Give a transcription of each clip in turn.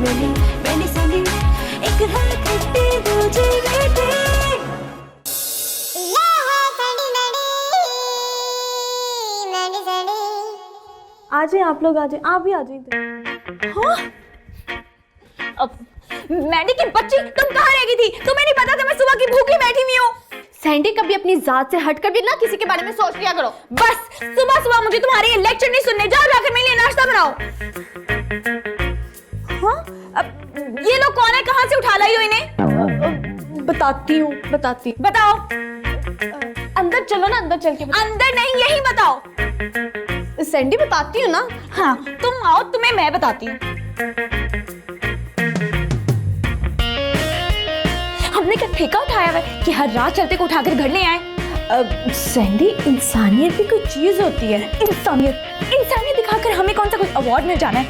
मैंने सैंडी एक है खट्टी दूजी मीठी। आ जाए आप लोग, आ जाए, आप भी आ जाइए। हाँ? अब मैंडी की बच्ची, तुम कहाँ रह गई थी? तुम्हें नहीं पता था मैं सुबह की भूखी बैठी हुई हूँ? सैंडी, कभी अपनी जात से हटकर भी ना किसी के बारे में सोच लिया करो। बस सुबह सुबह मुझे तुम्हारे ये लेक्चर नहीं सुनने। जाओ जाकर मेरे लिए नाश्ता बनाओ। हाँ? अब ये लोग कौन है? कहाँ से उठा लाई हो इन्हें? बताती हूँ, बताती। बताओ। अंदर चलो ना, अंदर चल के अंदर नहीं, यही बताओ। सैंडी, बताती हूँ ना। हाँ, तुम आओ, तुम्हें मैं बताती हूँ। हमने क्या ठेका उठाया हुआ है कि हर रात चलते को उठाकर घर ले आए? सैंडी, इंसानियत भी कोई चीज होती है। इंसानियत दिखाकर हमें कौन सा कोई अवार्ड मिल जाना है?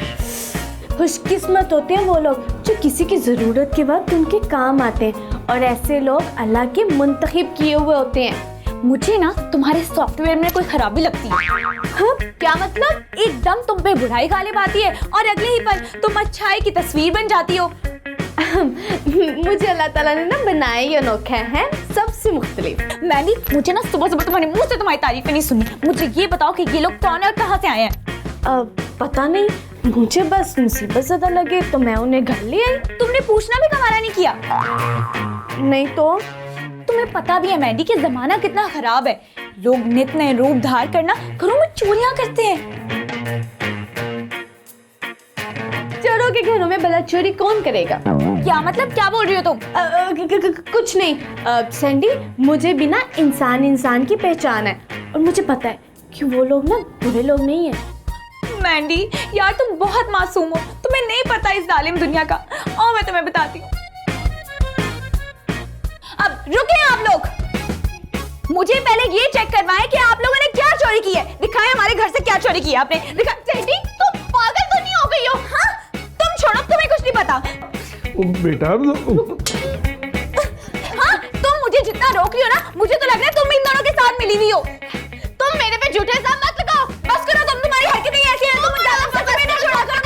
खुशकिस्मत होते हैं वो लोग जो किसी की जरूरत के वक्त उनके काम आते हैं, और ऐसे लोग अल्लाह के मुंतखब किए हुए होते हैं। मुझे ना तुम्हारे सॉफ्टवेयर में कोई खराबी लगती है। हाँ, क्या मतलब? एकदम तुम पे बुराई गालिब आती है और अगले ही पल तुम अच्छाई की तस्वीर बन जाती हो। मुझे अल्लाह ताला ने ना बनाया ही अनोखा है, सबसे मुख्तलिफ। मैंने मुझे ना सुबह सुबह तुम्हारे मुंह से तुम्हारी तारीफें नहीं सुनी। मुझे ये बताओ कि ये लोग कौन है और कहाँ से आए हैं? पता नहीं, मुझे बस मुसीबत ज़्यादा लगे तो मैं उन्हें घर ले आई। तुमने पूछना भी कमाना नहीं किया? नहीं तो? तुम्हें पता भी है मैंडी कि जमाना कितना खराब है। लोग नित नए रूप धार करना घरों में चोरियां करते हैं। चोरों के घरों में भला चोरी कौन करेगा? क्या मतलब? क्या बोल रही हो तुम? कुछ नहीं सैंडी, मुझे भी ना इंसान की पहचान है, और मुझे पता है कि वो लोग ना बुरे लोग नहीं है। मैंडी यार, तुम बहुत मासूम हो, तुम्हें नहीं पता इस जालिम दुनिया का। और मैं तुम्हें बताती हूँ। अब रुके आप लोग, मुझे पहले ये चेक करवाएं कि आप लोगों ने क्या चोरी की है। दिखाएं हमारे घर से क्या चोरी की है आपने। दिखा। सैंडी, तुम पागल तो नहीं हो गई हो? हाँ, तुम छोड़ो, तुम्हें कुछ नहीं पता। बेटा हाँ, तुम मुझे जितना रोक रही हो ना, मुझे तो लग रहा है तुम इन दोनों के साथ मिली हुई हो। तुम मेरे पे झूठे इल्जाम मत लगाओ। बस करो, तुमहारी हरकतें ऐसी हैं। तुम ज्यादा पता नहीं छोड़ा करो।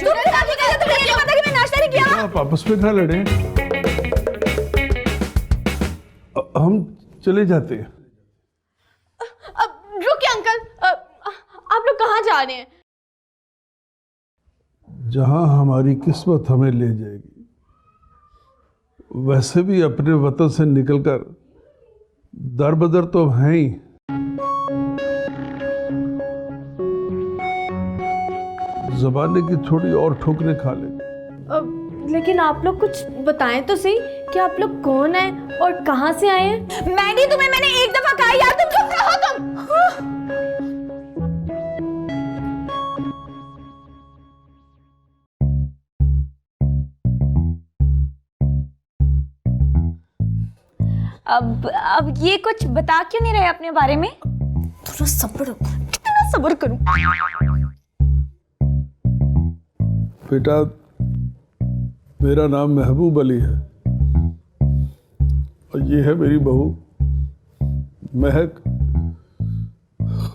तुमने साथ में कहा, तुम्हें नहीं पता कि मैं नाश्ता नहीं किया? आप आपस में ना लड़े, हम चले जाते हैं। अब रुकिए अंकल, आप लोग कहाँ जा रहे हैं? जहां हमारी किस्मत हमें ले जाएगी। वैसे भी अपने वतन से निकलकर दर बदर तो हैं ही। ज़माने की थोड़ी और ठोकरें खा ले। लेकिन आप लोग कुछ बताएं तो सही कि आप लोग कौन हैं और कहाँ से आए हैं? मैंडी, तुम्हें मैंने एक दफा कहा यार, तुम चुप रहो तुम। अब ये कुछ बता क्यों नहीं रहे अपने बारे में? थोड़ा सब्र रखो। कितना सब्र करूं? बेटा, मेरा नाम महबूब अली है और ये है मेरी बहू महक,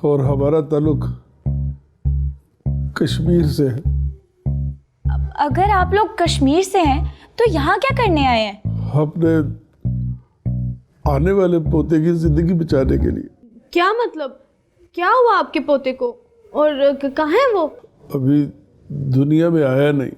और हमारा ताल्लुक कश्मीर से है। अगर आप लोग कश्मीर से हैं तो यहाँ क्या करने आए हैं? अपने आने वाले पोते की जिंदगी बचाने के लिए। क्या मतलब? क्या हुआ आपके पोते को, और कहाँ है वो? अभी दुनिया में आया नहीं,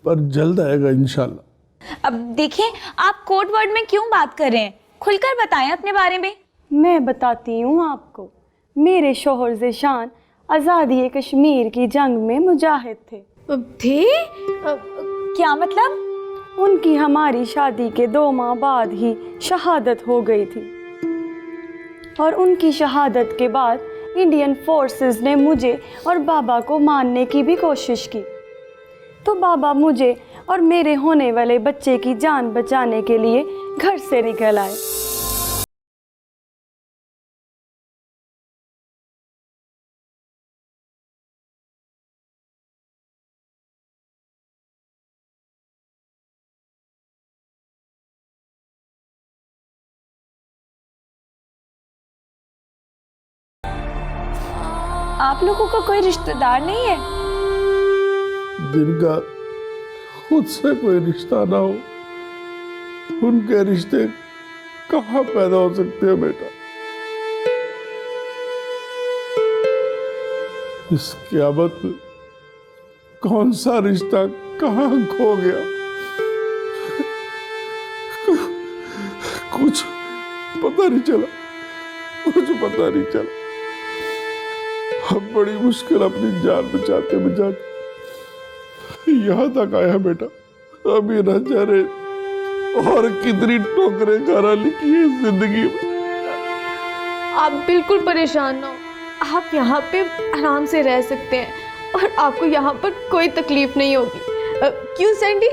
पर जल्द आएगा इंशाल्लाह। अब देखिए, आप कोड वर्ड में क्यों बात कर रहे हैं? खुलकर बताएं अपने बारे में। मैं बताती हूँ आपको। मेरे शोहर ज़ेशान आज़ादी कश्मीर की जंग में मुजाहिद थे। क्या मतलब? उनकी हमारी शादी के 2 माह बाद ही शहादत हो गई थी, और उनकी शहादत के बाद इंडियन फोर्सेस ने मुझे और बाबा को मारने की भी कोशिश की। तो बाबा मुझे और मेरे होने वाले बच्चे की जान बचाने के लिए घर से निकल आए। आप लोगों का कोई रिश्तेदार नहीं है? जिनका खुद से कोई रिश्ता ना हो, उनके रिश्ते कहाँ पैदा हो सकते हैं बेटा? इस क़यामत में कौन सा रिश्ता कहाँ खो गया, कुछ पता नहीं चला, कुछ पता नहीं चला। हम बड़ी मुश्किल अपनी जान बचाते बचाते यहाँ तक आया बेटा। अभी न जाने और कितनी ठोकरें खाना लिखी है जिंदगी में। आप बिल्कुल परेशान ना हो, आप यहाँ पे आराम से रह सकते हैं और आपको यहाँ पर कोई तकलीफ नहीं होगी। क्यों सैंडी?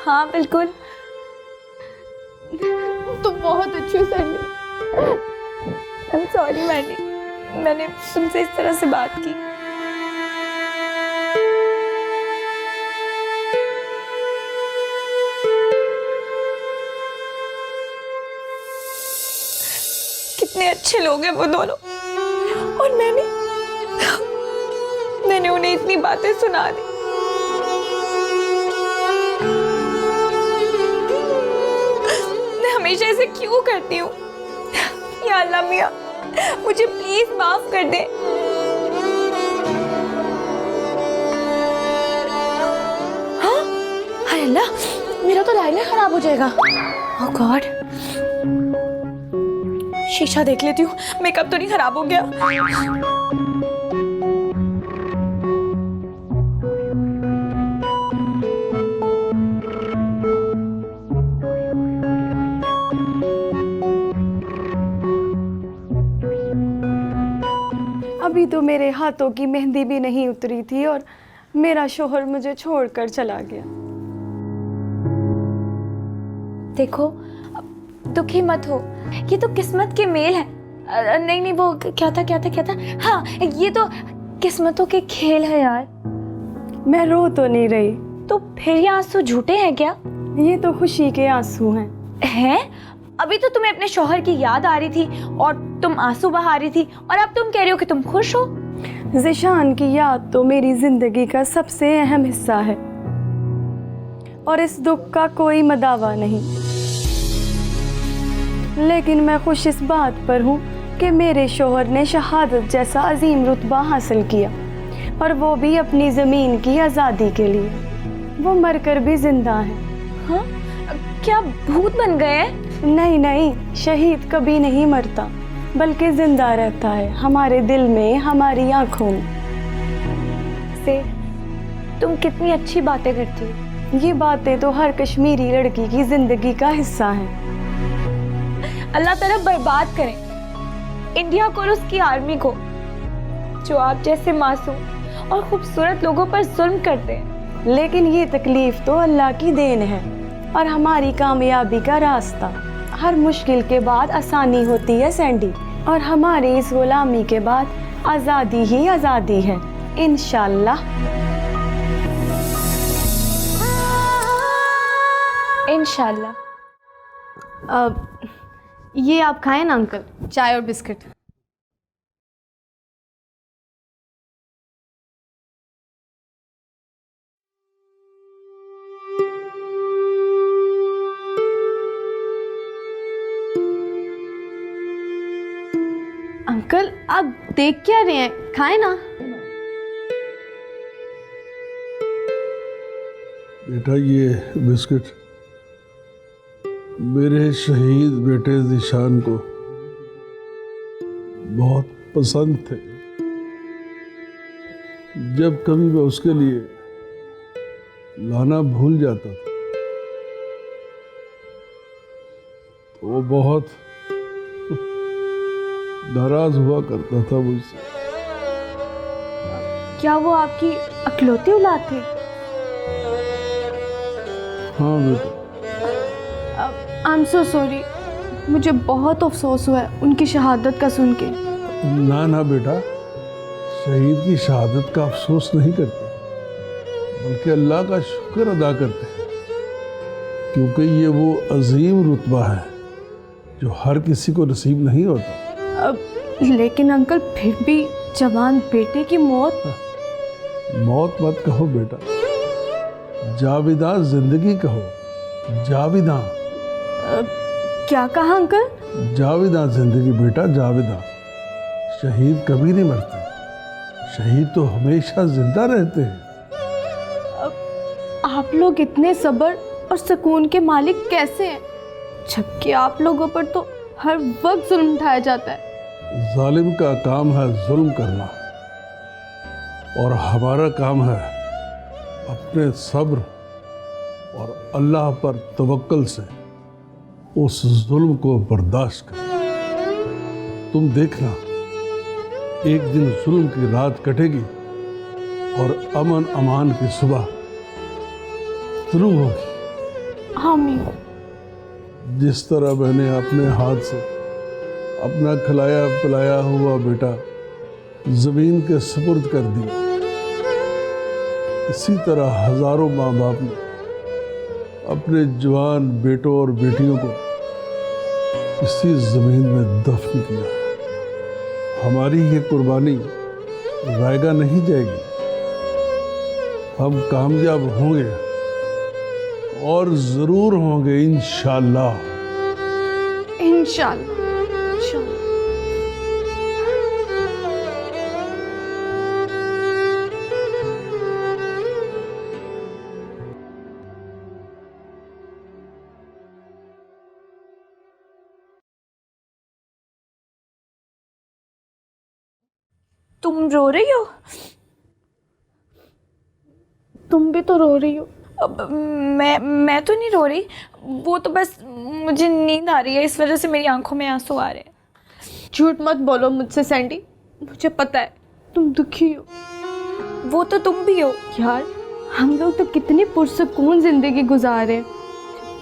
हाँ बिल्कुल। तो बहुत अच्छी हो Sandy. I am sorry Mandy, मैंने तुमसे इस तरह से बात की। कितने अच्छे लोग हैं वो दोनों, और मैंने उन्हें इतनी बातें सुना दी। मैं हमेशा ऐसे क्यों करती हूँ? या अल्लाह मियाँ, मुझे प्लीज माफ कर दे। हाँ, हाय अल्लाह, मेरा तो लाइनर खराब हो जाएगा। ओह गॉड, शीशा देख लेती हूँ, मेकअप तो नहीं खराब हो गया। अभी तो मेरे हाथों की मेहंदी भी नहीं उतरी थी और मेरा शोहर मुझे छोड़कर चला गया। देखो, दुखी मत हो, ये तो किस्मत के मेल है। नहीं वो क्या था? हाँ, ये तो किस्मतों के खेल है यार। मैं रो तो नहीं रही। तो फिर ये आंसू झूठे हैं क्या? ये तो खुशी के आंसू हैं। हैं? अभी तो तुम्हें अपने शौहर की याद आ रही थी और तुम आंसू बहा रही थी, और अब तुम कह रही हो कि तुम खुश हो। ज़िशान की याद तो मेरी जिंदगी का सबसे अहम हिस्सा है और इस दुख का कोई मदावा नहीं। लेकिन मैं खुश इस बात पर हूँ कि मेरे शौहर ने शहादत जैसा अजीम रुतबा हासिल किया, और वो भी अपनी ज़मीन की आज़ादी के लिए। वो मरकर भी जिंदा है। हाँ? क्या भूत बन गए हैं? नहीं, शहीद कभी नहीं मरता, बल्कि जिंदा रहता है हमारे दिल में, हमारी आँखों में। से तुम कितनी अच्छी बातें करती हो। ये बातें तो हर कश्मीरी लड़की की जिंदगी का हिस्सा हैं। अल्लाह ताला बर्बाद करे इंडिया को और उसकी आर्मी को, जो आप जैसे मासूम और खूबसूरत लोगों पर जुल्म करते हैं। लेकिन ये तकलीफ तो अल्लाह की देन है और हमारी कामयाबी का रास्ता। हर मुश्किल के बाद आसानी होती है सैंडी, और हमारी इस गुलामी के बाद आज़ादी ही आज़ादी है, इंशाल्लाह। इंशाल्लाह। अब ये आप खाएं ना अंकल, चाय और बिस्किट। अंकल आप देख क्या रहे हैं, खाएं ना। बेटा ये बिस्किट मेरे शहीद बेटे ज़िशान को बहुत पसंद थे। जब कभी मैं उसके लिए लाना भूल जाता था तो वो बहुत नाराज हुआ करता था मुझसे। क्या वो आपकी अकलौती औलाद थे? हाँ बेटा। आई एम सो सॉरी, मुझे बहुत अफसोस हुआ है उनकी शहादत का सुन के। ना बेटा, शहीद की शहादत का अफसोस नहीं करते, बल्कि अल्लाह का शुक्र अदा करते हैं, क्योंकि ये वो अजीम रुतबा है जो हर किसी को नसीब नहीं होता। लेकिन अंकल फिर भी जवान बेटे की मौत। मौत मत कहो बेटा, जाविदा जिंदगी कहो, जाविदा। क्या कहा अंकल? जाविदा जिंदगी बेटा, जाविदा। शहीद कभी नहीं मरते, शहीद तो हमेशा जिंदा रहते हैं। आप लोग इतने सब्र और सुकून के मालिक कैसे हैं, जबकि आप लोगों पर तो हर वक्त जुल्म उठाया जाता है। जालिम का काम है जुल्म करना, और हमारा काम है अपने सब्र और अल्लाह पर तवक्कल से उस जुल्म को बर्दाश्त करना। तुम देखना, एक दिन जुल्म की रात कटेगी और अमन अमान की सुबह शुरू होगी। आमीन। जिस तरह मैंने अपने हाथ से अपना खिलाया पिलाया हुआ बेटा जमीन के सुपुर्द कर दिया, इसी तरह हजारों माँ बाप ने अपने जवान बेटों और बेटियों को इसी जमीन में दफन किया। हमारी ये कुर्बानी रायगा नहीं जाएगी। हम कामयाब होंगे और जरूर होंगे, इंशाअल्लाह। इंशाअल्लाह। तुम रो रही हो? तुम भी तो रो रही हो। अब मैं तो नहीं रो रही, वो तो बस मुझे नींद आ रही है, इस वजह से मेरी आंखों में आंसू आ रहे हैं। झूठ मत बोलो मुझसे सैंडी, मुझे पता है तुम दुखी हो। वो तो तुम भी हो यार। हम लोग तो कितनी पुरसुकून जिंदगी गुजार रहे हैं,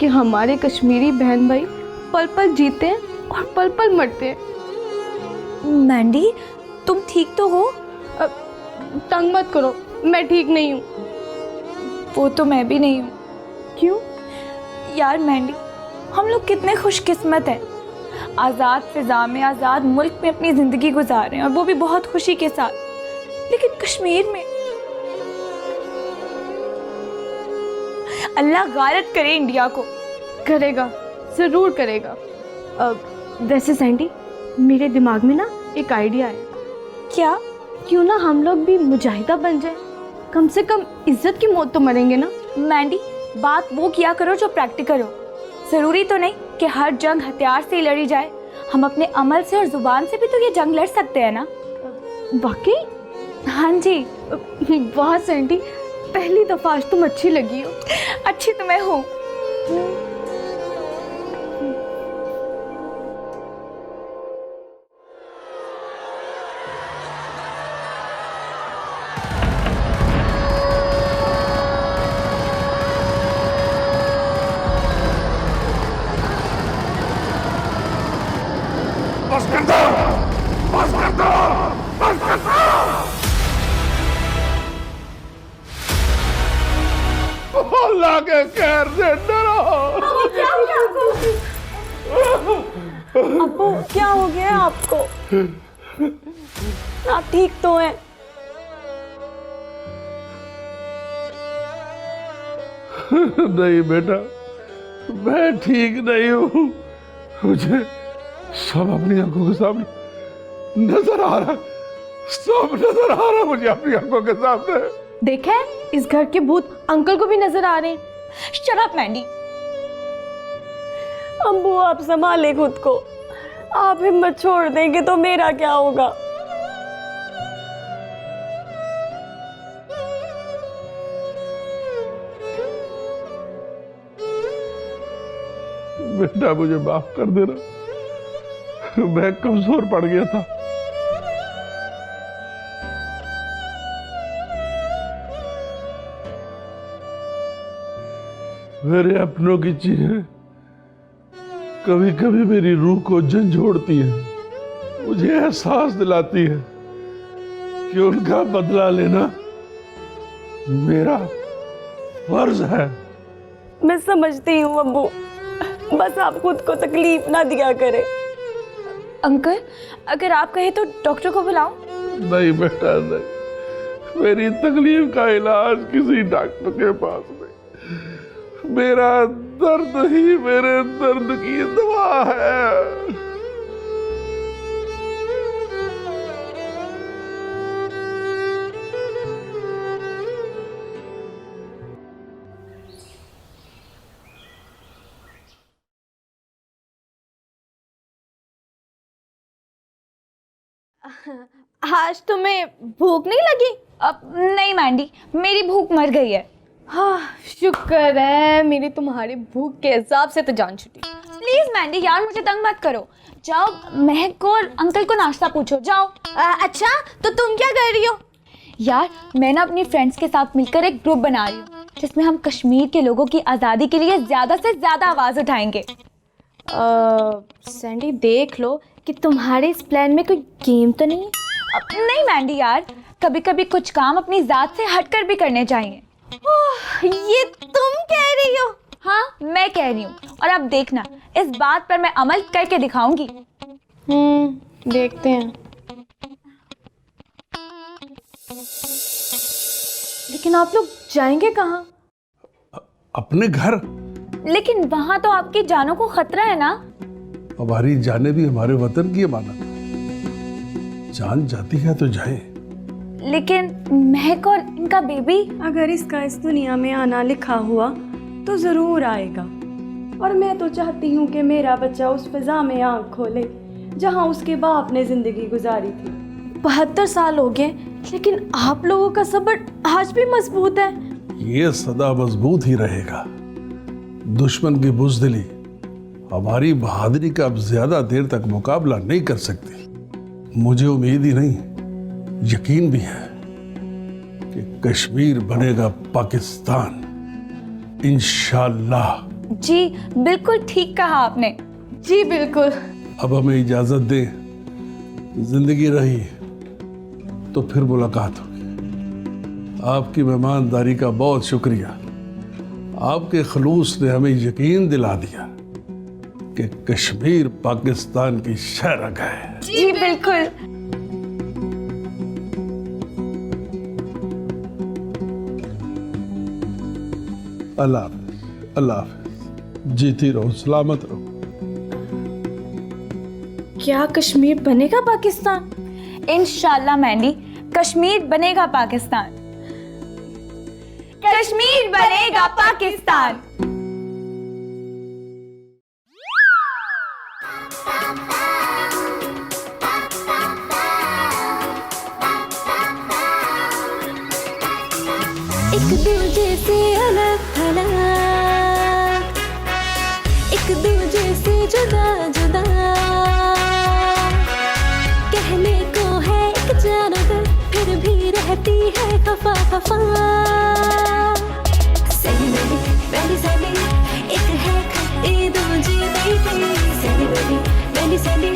कि हमारे कश्मीरी बहन भाई पल पल जीते हैं और पल पल मरते हैं। मैंडी, तुम ठीक तो हो? तंग मत करो, मैं ठीक नहीं हूँ। वो तो मैं भी नहीं हूँ। क्यों? यार मैंडी, हम लोग कितने खुशकिस्मत हैं, आज़ाद फिज़ा में आज़ाद मुल्क में अपनी ज़िंदगी गुजार रहे हैं, और वो भी बहुत खुशी के साथ। लेकिन कश्मीर में अल्लाह गारत करे इंडिया को। करेगा, ज़रूर करेगा। वैसे सैंडी, मेरे दिमाग में ना एक आइडिया है। क्या? क्यों ना हम लोग भी मुजाहिदा बन जाए, कम से कम इज्जत की मौत तो मरेंगे ना। मैंडी, बात वो किया करो जो प्रैक्टिकल हो। ज़रूरी तो नहीं कि हर जंग हथियार से ही लड़ी जाए, हम अपने अमल से और ज़ुबान से भी तो ये जंग लड़ सकते हैं ना। वाकई? हाँ जी। वाह सैंडी, पहली दफ़ा आज तुम अच्छी लगी हो। अच्छी तो मैं हूँ। बस कर दो, बस कर दो, बस कर दो। अल्लाह के कहर से डरो। अब्बू, क्या हो गया आपको? आप ठीक तो हैं? नहीं बेटा, मैं ठीक नहीं हूँ। मुझे सब अपनी आंखों के सामने नजर आ रहा, सब नजर आ रहा मुझे अपनी आंखों के सामने। देखा है, इस घर के भूत अंकल को भी नजर आ रहे हैं। Shut up Mandy. अब्बू, आप संभाले खुद को। आप हिम्मत छोड़ देंगे तो मेरा क्या होगा? बेटा मुझे माफ कर देना, मैं कमजोर पड़ गया था। मेरे अपनों की चीजें कभी कभी मेरी रूह को झंझोड़ती है, मुझे एहसास दिलाती है कि उनका बदला लेना मेरा फर्ज है। मैं समझती हूँ अब्बू, बस आप खुद को तकलीफ ना दिया करें। अंकल, अगर आप कहें तो डॉक्टर को बुलाऊं? नहीं बेटा नहीं, मेरी तकलीफ का इलाज किसी डॉक्टर के पास नहीं। मेरा दर्द ही मेरे दर्द की दवा है। आज तुम्हें भूख नहीं लगी? अब नहीं मैंडी, मेरी भूख मर गई है। हाँ, शुक्र है मेरी तुम्हारी भूख के हिसाब से तो जान छुटी। प्लीज मैंडी यार, मुझे तंग मत करो। जाओ महक और अंकल को नाश्ता पूछो, जाओ। अच्छा तो तुम क्या कर रही हो? यार मैं ना अपनी फ्रेंड्स के साथ मिलकर एक ग्रुप बना रही हूँ जिसमें हम कश्मीर के लोगों की आज़ादी के लिए ज़्यादा से ज़्यादा आवाज़ उठाएंगे। सैंडी देख लो कि तुम्हारे इस प्लान में कोई गेम तो नहीं है? नहीं मैंडी यार, कभी कभी कुछ काम अपनी ज़ात से हटकर भी करने चाहिए। ये तुम कह रही हो? हाँ मैं कह रही हूँ, और अब देखना इस बात पर मैं अमल करके दिखाऊंगी। देखते हैं। लेकिन आप लोग जाएंगे कहाँ? अपने घर। लेकिन वहां तो आपकी जानों को खतरा है ना। हमारी जाने भी हमारे वतन की अमानत है, जान जाती है तो जाए। लेकिन महक और इनका बेबी? अगर इसका इस दुनिया में आना लिखा हुआ तो ज़रूर आएगा। और मैं तो चाहती हूँ कि मेरा बच्चा उस फिज़ा में आँख खोले जहाँ उसके बाप ने ज़िंदगी गुजारी थी। 72 साल हो गए, लेकिन आप लोगों का सब्र आज भी मजबूत है। ये सदा मजबूत ही रहेगा। दुश्मन की बुज़दिली हमारी बहादुरी का अब ज्यादा देर तक मुकाबला नहीं कर सकती। मुझे उम्मीद ही नहीं, यकीन भी है कि कश्मीर बनेगा पाकिस्तान, इंशाअल्लाह। जी बिल्कुल ठीक कहा आपने। जी बिल्कुल। अब हमें इजाजत दें, जिंदगी रही तो फिर मुलाकात होगी। आपकी मेहमानदारी का बहुत शुक्रिया। आपके खलूस ने हमें यकीन दिला दिया कि कश्मीर पाकिस्तान की शहरग है। जी बिल्कुल। अल्लाह हाफ़िज़, अल्लाह हाफ़िज़। जीती रहो, सलामत रहो। क्या कश्मीर बनेगा पाकिस्तान? इंशाल्लाह मैंडी, कश्मीर बनेगा पाकिस्तान। कश्मीर बनेगा पाकिस्तान। एक दूजे से अलग थलग, एक दूजे से जुदा जुदा, कहने को है एक जानवर, फिर भी रहती है खफा खफा। सही मैंने सही, एक है खत, ए दूजे बेबी। सही मैंने सही,